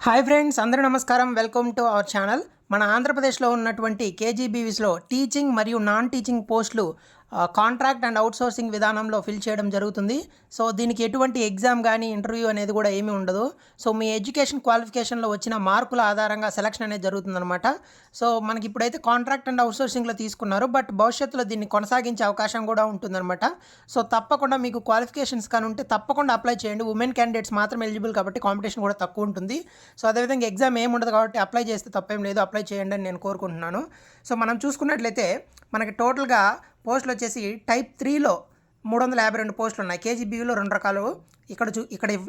Hi friends, అందరూ నమస్కారం. Welcome to our channel. మన ఆంధ్రప్రదేశ్లో ఉన్నటువంటి కేజీబీవీస్లో టీచింగ్ మరియు నాన్ టీచింగ్ పోస్టులు కాంట్రాక్ట్ అండ్ అవుట్సోర్సింగ్ విధానంలో ఫిల్ చేయడం జరుగుతుంది. సో దీనికి ఎటువంటి ఎగ్జామ్ కానీ ఇంటర్వ్యూ అనేది కూడా ఏమీ ఉండదు. సో మీ ఎడ్యుకేషన్ క్వాలిఫికేషన్లో వచ్చిన మార్కుల ఆధారంగా సెలక్షన్ అనేది జరుగుతుందన్నమాట. సో మనకి ఇప్పుడైతే కాంట్రాక్ట్ అండ్ అవుట్సోర్సింగ్లో తీసుకున్నారు, బట్ భవిష్యత్తులో దీన్ని కొనసాగించే అవకాశం కూడా ఉంటుందన్నమాట. సో తప్పకుండా మీకు క్వాలిఫికేషన్స్ కానీ ఉంటే తప్పకుండా అప్లై చేయండి. ఉమెన్ క్యాండిడేట్స్ మాత్రం ఎలిజిబుల్ కాబట్టి కాంపిటీషన్ కూడా తక్కువ ఉంటుంది. సో అదేవిధంగా ఎగ్జామ్ ఏమి ఉండదు కాబట్టి అప్లై చేస్తే తప్పేం లేదు, అప్లై చేయండి అని నేను కోరుకుంటున్నాను. సో మనం చూసుకున్నట్లయితే మనకి టోటల్గా పోస్టులు వచ్చేసి టైప్ 3లో 352 పోస్టులు ఉన్నాయి. కేజీబీవీలో 2 రకాలు ఇక్కడ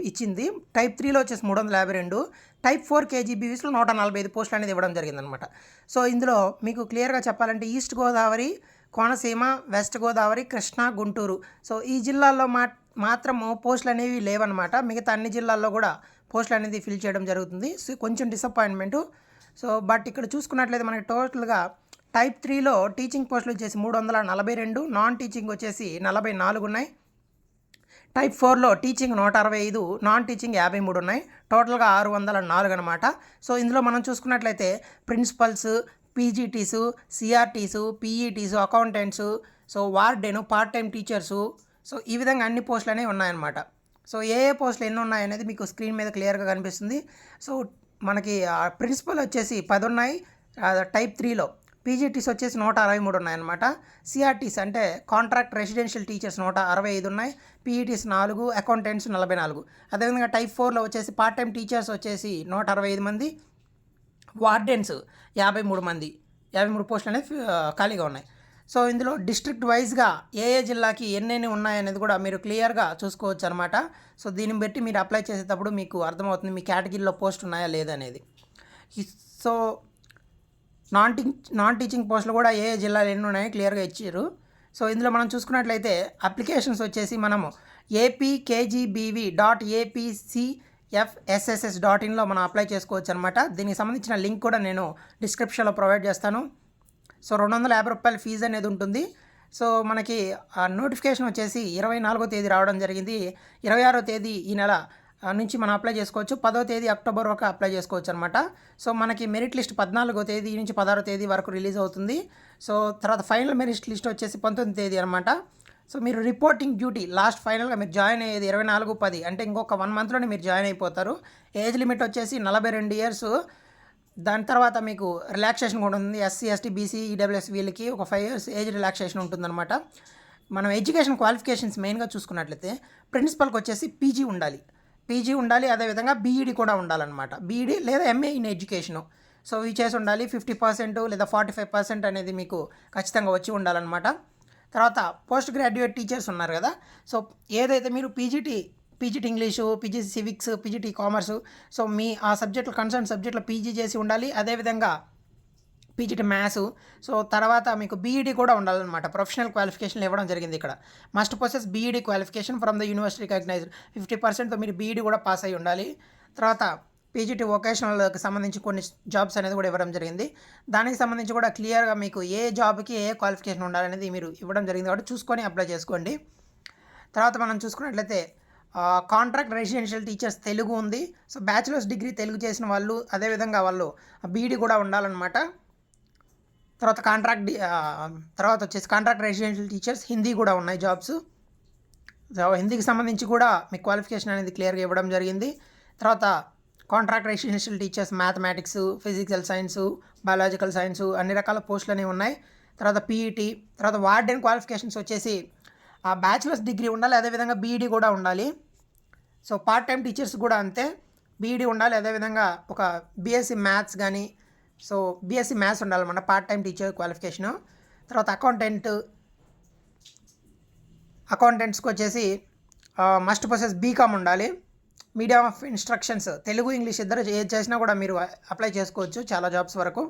ఇచ్చింది. టైప్ 3లో వచ్చేసి 352, టైప్ 4 కేజీబీవీస్లో 145 పోస్టులు అనేది ఇవ్వడం జరిగిందనమాట. సో ఇందులో మీకు క్లియర్గా చెప్పాలంటే east Godavari, Konaseema, west Godavari, Krishna, Guntur, so ఈ జిల్లాల్లో మాత్రము పోస్టులు అనేవి లేవన్నమాట. మిగతా అన్ని జిల్లాల్లో కూడా పోస్టులు అనేది ఫిల్ చేయడం జరుగుతుంది. సో కొంచెం డిసప్పాయింట్మెంటు. సో బట్ ఇక్కడ చూసుకున్నట్లయితే మనకి టోటల్గా టైప్ 3లో టీచింగ్ పోస్టులు వచ్చేసి 342, నాన్ టీచింగ్ వచ్చేసి 44 ఉన్నాయి. టైప్ 4లో టీచింగ్ 165, నాన్ టీచింగ్ 53 ఉన్నాయి. టోటల్గా 604 అనమాట. సో ఇందులో మనం చూసుకున్నట్లయితే principals, PGTs, CRTs, PETs, accountants, so warden, part time teachers, so ఈ విధంగా అన్ని పోస్టులు అనేవి ఉన్నాయన్నమాట. సో ఏ పోస్టులు ఎన్ని ఉన్నాయనేది మీకు స్క్రీన్ మీద క్లియర్గా కనిపిస్తుంది. సో మనకి ప్రిన్సిపల్ వచ్చేసి 10 ఉన్నాయి టైప్ 3లో. పీజీటీస్ వచ్చేసి 163 ఉన్నాయన్నమాట. సిఆర్టీస్ అంటే కాంట్రాక్ట్ రెసిడెన్షియల్ టీచర్స్ 165 ఉన్నాయి. PETs 4, accountants 44. అదేవిధంగా టైప్ 4లో వచ్చేసి పార్ట్ టైం టీచర్స్ వచ్చేసి 165 మంది, వార్డెన్స్ 53 మంది, 53 పోస్టులు అనేవి ఖాళీగా ఉన్నాయి. సో ఇందులో డిస్ట్రిక్ట్ వైజ్గా ఏ జిల్లాకి ఎన్నెన్ని ఉన్నాయనేది కూడా మీరు క్లియర్గా చూసుకోవచ్చు అనమాట. సో దీన్ని బట్టి మీరు అప్లై చేసేటప్పుడు మీకు అర్థమవుతుంది మీ కేటగిరీలో పోస్ట్ ఉన్నాయా లేదనేది. సో నాన్ టీచింగ్ పోస్టులు కూడా ఏ జిల్లాలో ఎన్ని ఉన్నాయో క్లియర్గా ఇచ్చారు. సో ఇందులో మనం చూసుకున్నట్లయితే అప్లికేషన్స్ వచ్చేసి మనము apkgbb.apcfsss.in మనం అప్లై చేసుకోవచ్చు అనమాట. దీనికి సంబంధించిన లింక్ కూడా నేను డిస్క్రిప్షన్లో ప్రొవైడ్ చేస్తాను. సో 250 రూపాయల ఫీజు అనేది ఉంటుంది. సో మనకి నోటిఫికేషన్ వచ్చేసి 24వ తేదీ రావడం జరిగింది. 26వ తేదీ ఈ నెల నుంచి మనం అప్లై చేసుకోవచ్చు. 10వ తేదీ అక్టోబర్ వరకు అప్లై చేసుకోవచ్చు అనమాట. సో మనకి మెరిట్ లిస్ట్ 14వ తేదీ నుంచి 16వ తేదీ వరకు రిలీజ్ అవుతుంది. సో తర్వాత ఫైనల్ మెరిట్ లిస్ట్ వచ్చేసి 19వ తేదీ అనమాట. సో మీరు రిపోర్టింగ్ డ్యూటీ లాస్ట్ ఫైనల్గా మీరు జాయిన్ అయ్యేది 24/10, అంటే ఇంకొక 1 మంత్లోనే మీరు జాయిన్ అయిపోతారు. ఏజ్ లిమిట్ వచ్చేసి 42 ఇయర్స్. దాని తర్వాత మీకు రిలాక్సేషన్ కూడా ఉంది. ఎస్సీ, ఎస్టీ, బీసీ, ఈడబ్ల్యూఎస్ వీళ్ళకి ఒక 5 years ఏజ్ రిలాక్సేషన్ ఉంటుందన్నమాట. మనం ఎడ్యుకేషన్ క్వాలిఫికేషన్స్ మెయిన్గా చూసుకున్నట్లయితే ప్రిన్సిపల్కి వచ్చేసి పీజీ ఉండాలి. అదేవిధంగా బీఈడీ కూడా ఉండాలన్నమాట. బీఈడీ లేదా ఎంఏ ఇన్ ఎడ్యుకేషను. సో ఇవి చేసి ఉండాలి. 50% లేదా 45% అనేది మీకు ఖచ్చితంగా వచ్చి ఉండాలన్నమాట. తర్వాత పోస్ట్ గ్రాడ్యుయేట్ టీచర్స్ ఉన్నారు కదా. సో ఏదైతే మీరు PGT English, PGT civics, PGT commerce, so మీ ఆ సబ్జెక్టులు కన్సర్న్ సబ్జెక్టులో పీజీ చేసి ఉండాలి. అదేవిధంగా పీజీటీ మ్యాథ్స్. సో తర్వాత మీకు బీఈడీ కూడా ఉండాలన్నమాట. ప్రొఫెషనల్ క్వాలిఫికేషన్లు ఇవ్వడం జరిగింది ఇక్కడ. Must possess BEd qualification from the university recognised. 50%తో మీరు బీఈడీ కూడా పాస్ అయ్యి ఉండాలి. తర్వాత పీజీటీ వొకేషనల్కి సంబంధించి కొన్ని జాబ్స్ అనేది కూడా ఇవ్వడం జరిగింది. దానికి సంబంధించి కూడా క్లియర్గా మీకు ఏ జాబ్కి ఏ క్వాలిఫికేషన్ ఉండాలనేది మీరు ఇవ్వడం జరిగింది కాబట్టి చూసుకొని అప్లై చేసుకోండి. తర్వాత మనం చూసుకున్నట్లయితే కాంట్రాక్ట్ రెసిడెన్షియల్ టీచర్స్ తెలుగు ఉంది. సో బ్యాచిలర్స్ డిగ్రీ తెలుగు చేసిన వాళ్ళు, అదేవిధంగా వాళ్ళు బీఈడీ కూడా ఉండాలన్నమాట. తర్వాత వచ్చేసి కాంట్రాక్ట్ రెసిడెన్షియల్ టీచర్స్ హిందీ కూడా ఉన్నాయి జాబ్స్. సో హిందీకి సంబంధించి కూడా మీ క్వాలిఫికేషన్ అనేది క్లియర్గా ఇవ్వడం జరిగింది. తర్వాత contract residential teachers mathematics, physical science, biological science అన్ని రకాల పోస్టులు అనేవి ఉన్నాయి. తర్వాత పీఈటీ. తర్వాత వార్డెన్ క్వాలిఫికేషన్స్ వచ్చేసి బ్యాచిలర్స్ డిగ్రీ ఉండాలి, అదేవిధంగా బీఈడీ కూడా ఉండాలి. సో పార్ట్ టైం టీచర్స్ కూడా అంతే, బీఈడీ ఉండాలి, అదేవిధంగా ఒక బీఎస్సీ మ్యాథ్స్ కానీ, సో బీఎస్సీ మ్యాథ్స్ ఉండాలన్నమాట పార్ట్ టైం టీచర్ క్వాలిఫికేషను. తర్వాత అకౌంటెంట్స్కి వచ్చేసి మస్ట్ పొసెస్ బీకామ్ ఉండాలి. Medium of instructions Telugu, English ఇద్దరు ఏది చేసినా కూడా మీరు అప్లై చేసుకోవచ్చు చాలా జాబ్స్ వరకు.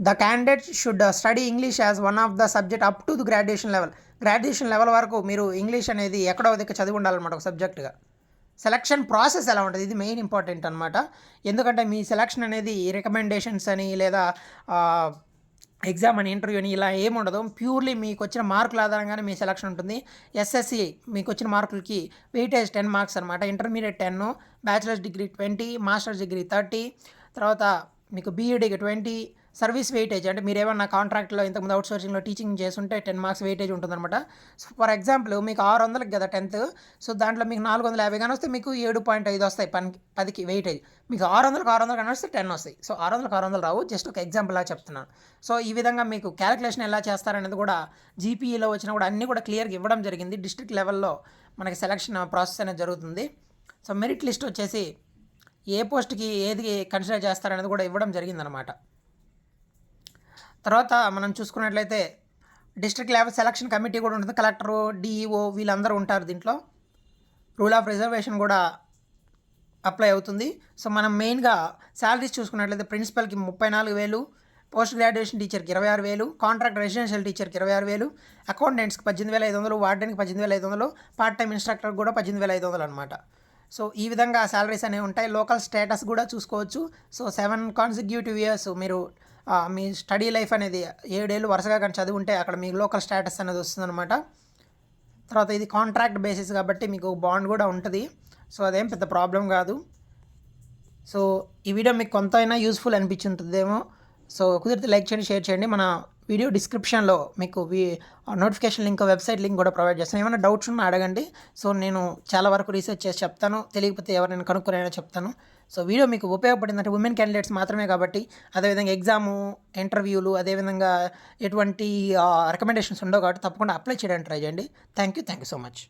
The candidate should study English as one of the subject up to the graduation level వరకు మీరు ఇంగ్లీష్ అనేది ఎక్కడో దగ్గర చదివి ఉండాలన్నమాట ఒక సబ్జెక్టుగా. సెలక్షన్ ప్రాసెస్ ఎలా ఉంటుంది, ఇది మెయిన్ ఇంపార్టెంట్ అనమాట. ఎందుకంటే మీ సెలక్షన్ అనేది రికమెండేషన్స్ అని లేదా ఎగ్జామ్ అని ఇంటర్వ్యూ అని ఇలా ఏముండదు. ప్యూర్లీ మీకు వచ్చిన మార్కుల ఆధారంగానే మీ సెలక్షన్ ఉంటుంది. ఎస్ఎస్సి మీకు వచ్చిన మార్కులకి వెయిటేజ్ 10 మార్క్స్ అనమాట. Intermediate 10, bachelors degree 20, masters degree 30, తర్వాత మీకు బీఈడీకి 20, సర్వీస్ వెయిటేజ్ అంటే మీరేమన్నా కాంట్రాక్ట్లో ఇంతకుముందు అవుట్సోర్సింగ్లో టీచింగ్ చేస్తుంటే 10 మార్క్స్ వెయిటేజ్ ఉంటుందన్నమాట. సో ఫర్ ఎగ్జాంపుల్ మీకు 600కి కదా 10th, సో దాంట్లో మీకు 450 కానీ వస్తే మీకు 7.5 వస్తాయి 10కి వెయిటేజ్. మీకు 600కి 600 కానీ వస్తే 10 వస్తాయి. సో 600కి 600 రావు, జస్ట్ ఒక ఎగ్జాంపుల్ లాగా చెప్తున్నాను. సో ఈ విధంగా మీకు క్యాలిక్యులేషన్ ఎలా చేస్తారనేది కూడా జీపీఈలో వచ్చినా కూడా అన్నీ కూడా క్లియర్గా ఇవ్వడం జరిగింది. డిస్ట్రిక్ట్ లెవెల్లో మనకి సెలక్షన్ ప్రాసెస్ అనేది జరుగుతుంది. సో మెరిట్ లిస్ట్ వచ్చేసి ఏ పోస్ట్కి ఏది కన్సిడర్ చేస్తారనేది కూడా ఇవ్వడం జరిగిందనమాట. తర్వాత మనం చూసుకున్నట్లయితే డిస్ట్రిక్ట్ లెవెల్ సెలక్షన్ కమిటీ కూడా ఉంటుంది. కలెక్టరు, డిఈఓ వీళ్ళందరూ ఉంటారు దీంట్లో. రూల్ ఆఫ్ రిజర్వేషన్ కూడా అప్లై అవుతుంది. సో మనం మెయిన్గా శాలరీస్ చూసుకున్నట్లయితే ప్రిన్సిపల్కి 34,000, పోస్ట్ గ్రాడ్యుయేషన్ టీచర్కి 26,000, కాంట్రాక్ట్ రెసిడెన్షియల్ టీచర్కి 26,000, అకౌంటెంట్స్కి 18,500, వార్డెన్కి 18,500, పార్ట్ టైం ఇన్స్ట్రక్టర్కి కూడా 18,500 అనమాట. సో ఈ విధంగా శాలరీస్ అనేవి ఉంటాయి. లోకల్ స్టేటస్ కూడా చూసుకోవచ్చు. సో 7 కాన్సిక్యూటివ్ ఇయర్స్ మీరు మీ స్టడీ లైఫ్ అనేది 7 ఏళ్ళు వరుసగా కానీ చదువుంటే అక్కడ మీకు లోకల్ స్టేటస్ అనేది వస్తుందన్నమాట. తర్వాత ఇది కాంట్రాక్ట్ బేసిస్ కాబట్టి మీకు బాండ్ కూడా ఉంటుంది. సో అదేం పెద్ద ప్రాబ్లం కాదు. సో ఈ వీడియో మీకు కొంత అయినా యూస్ఫుల్ అనిపించుంటుందేమో. సో కుదిరితే లైక్ చేయండి, షేర్ చేయండి. మన వీడియో డిస్క్రిప్షన్లో మీకు నోటిఫికేషన్ లింక్, వెబ్సైట్ లింక్ కూడా ప్రొవైడ్ చేస్తాను. ఏమైనా డౌట్స్ ఉన్నా అడగండి. సో నేను చాలా వరకు రీసెర్చ్ చేసి చెప్తాను. తెలియకపోతే ఎవరైనా కనుక్కొనైనా చెప్తాను. సో వీడియో మీకు ఉపయోగపడిందంటే ఉమెన్ క్యాండిడేట్స్ మాత్రమే కాబట్టి, అదేవిధంగా ఎగ్జాము, ఇంటర్వ్యూలు, అదేవిధంగా ఎటువంటి రికమెండేషన్స్ ఉండవు కాబట్టి తప్పకుండా అప్లై చేయడానికి ట్రై చేయండి. Thank you so much.